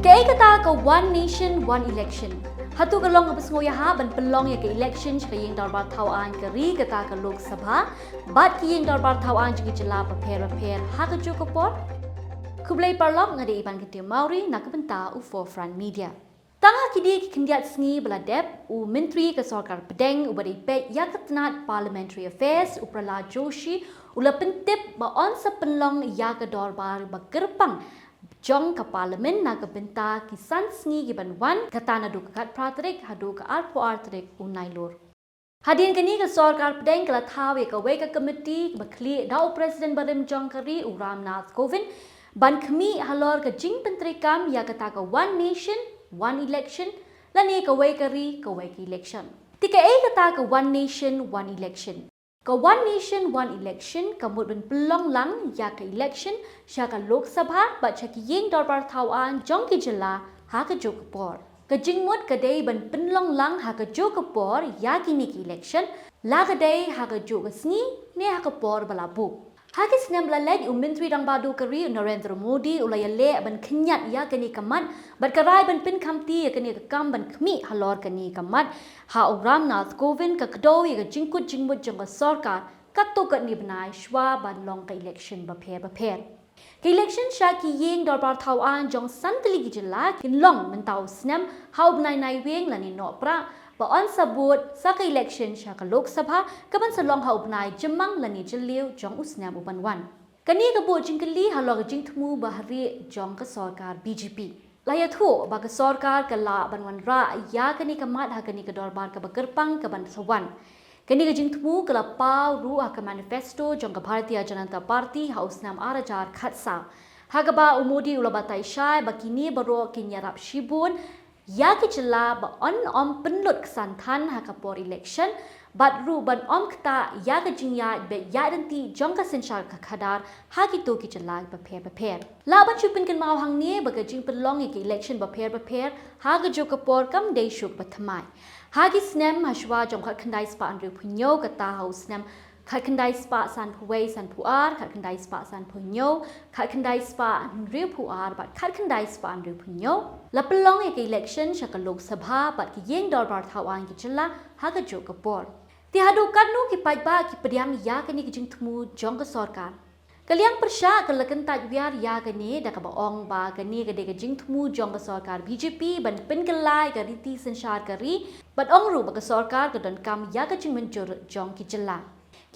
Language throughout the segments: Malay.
Kaei kata ka one nation one election. Hatu kalong abis ngoyaha ban pelong ya ke election ka yeng darbar tawaan ka ri kata ka Lok Sabha bat ki yeng darbar tawaan jigi jela paper ha ka jokopor. Kublai parlok ngade iban ketia Mauri nak benta u forefront media. Tanga kidi ki kendiat sengi beladep u menteri ke sorkar pedeng u bari pek ya ketenat parliamentary affairs u prala Joshi u la pentip ba on sa penlong ya ke darbar ba gerpang jong ke parlimen na ke benta kisan sengi ki banwan kata na du kat pratrik hadu ke arpo artrik unai lor. Hadin kini ke sorkar pedeng kala thawe ke weka komiti bakli dau presiden barim jong kari u Ramnath Kovind ban kami halor ke jing penteri kam ya kata ke one nation one election lani ke weka ri ke weka election. Tika kata ke one nation one election. Ka one nation one election kamut ben pelong lang ya ke election sya ka Lok Sabha ba cha ki yeng darbar tawaan jong ki jela ha ka jokpor ka jingmut ka dei ben penlong lang ha ka jokpor ya ki ni ki election la ka dei ha ka jok sngi ne ha ka por bala bu ha ki snem la led u menteri dang badu kari Narendra Modi ulaya le ben kenyat ya ke ni kamat bat karai ben pin kamti ya ke ni kam ben khmi halor ke ni kamat ha u Ramnath Kovind ka kdo ya ka jingkut jingmut jong ka sarkar kato kat ni benai shwa ban long ka election ba pher ke election sha ki yeng darbar tawaan jong santli ki jela kin long mentau snem ha u nai weng la ni no pra ba on sabut sa ka election sha ka Lok Sabha ka ban salong ha ubnai jemang lani jeliu jong usnam uban wan kani ka bo jingkali halog jingthmu bahari jong ka sarkar BJP laya thu ba ka sarkar ka la banwan ra ya kani ka mat ha kani ka darbar ka bagerpang ka ban sawan kani ka jingthmu ka la pau ru ha ka manifesto jong ka Bharatiya Janata Party ha usnam arajar khatsa ha ka ba umodi ulabatai shai ba kini baro kinyarap shibun ya ke jela ba on om penlut kesantan ha kapor election bat ru ban om kta ya ke jingya be ya danti jong ka senshar ka khadar ha ki to ki jela ba pher la ban chupin kan mau hang ni ba ka jing penlong ke election ba pher ha ga jo kapor kam dei shuk ba thamai ha ki snem ha shwa jong khat khandai spa andru phunyo ka ta ha snem khat khandai spa san phuwei san phuar khat khandai spa san phunyo khat khandai spa andru phuar bat khat khandai spa andru phunyo la pelong ke election sha ka Lok Sabha bat ki yeng darbar thawang ki chela ha ka jo kapor ti hadu kanu ki paiba ki pediam ya ka ni ki jingthmu jong ka sarkar kaliang persha ka lakan taj biar ya ka ni da ka ba ong ba ka ni ka de ka jingthmu jong ka sarkar BJP ban pin kalai ka riti sanshar ka ri bat ong ru ba ka sarkar ka don kam ya ka jingmyntoi jong ki chela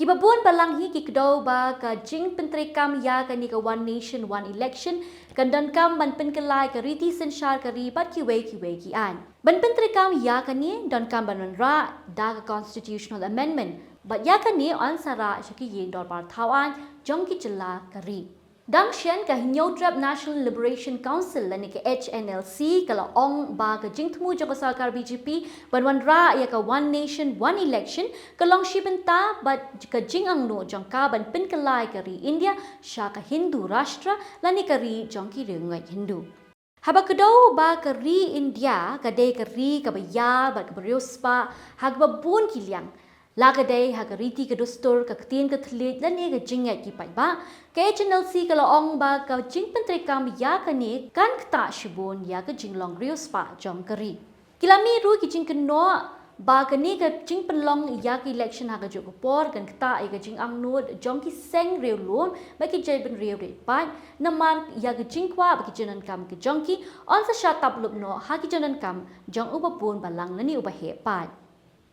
ki babun balang hi ki kdo ba ka jing penteri kam ya ka ni ka one nation one election kan dan kam ban pen kelai ka riti sanshar ka ri bat ki wei ki an ban penteri kam ya ka ni dan kam ban ra da ka constitutional amendment bat ya ka ni on sara shaki yeng darbar thawan jong ki chela ka ri dang shen ka hinyo trap National Liberation Council lani ka HNLC kala ong ba ka jingthmu jong ka sarkar BJP banwan ra ya ka one nation one election kalong shibenta bat ka jing ang no jong ka ban pin kalai ka ri India sha ka Hindu rashtra lani ka ri jong ki rengai Hindu haba kdo ba ka ri India ka de ka ri ka ba ya ba ka briospa hag ba bun ki liang laga day ha ka riti ka dostor ka tin ka thlit lan e ka jingat ki pai ba ka HNLC ka laong ba ka jing pentri kam ya ka ni kan kta shibon ya ka jinglong rios pa jong kari kilami ru ki jing no ba ka ni ka jing penlong ya ka election ha ka jo ko por kan kta e ka jing ang no jong ki seng reu lon ba ki jai ben reu de pa namar ya ka jing kwa ba ki janan kam ki jong ki on sa shat tap lup no ha ki janan kam jong uba pun balang lani uba he pa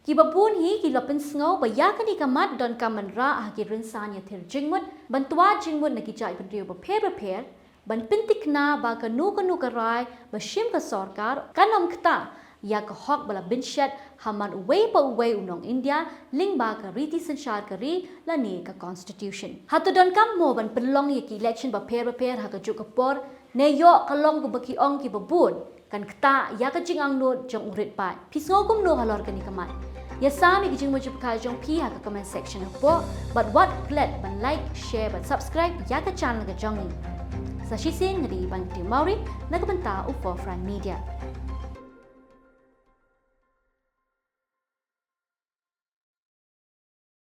ki babun hi ki lopin sngo ba ya ka ni kamat don kaman ra ha ki rinsan ya thir jingmut bantua jingmut na ki chai ban riu ba pher ban pintik na ba ka nu ka rai ba shim ka sarkar kanom kta ya ka hok bala binshat haman uwei pa uwei unong India ling ba ka riti sanshar ka ri la ni ka constitution hatu don kam mo ban pelong ya ki election ba pher ha ka ju ka por ne yo kalong ba ki ong ki babun kan kta ya ka jing ang no jong urit pa pisngo kum no halor ka ni kamat ya sami ki jing mo ju ka jong pi ha ka comment section po but what glad ban like share but subscribe ya ka channel ka jong ni sa shisin ngadi ban ti mauri na ka banta u forefront media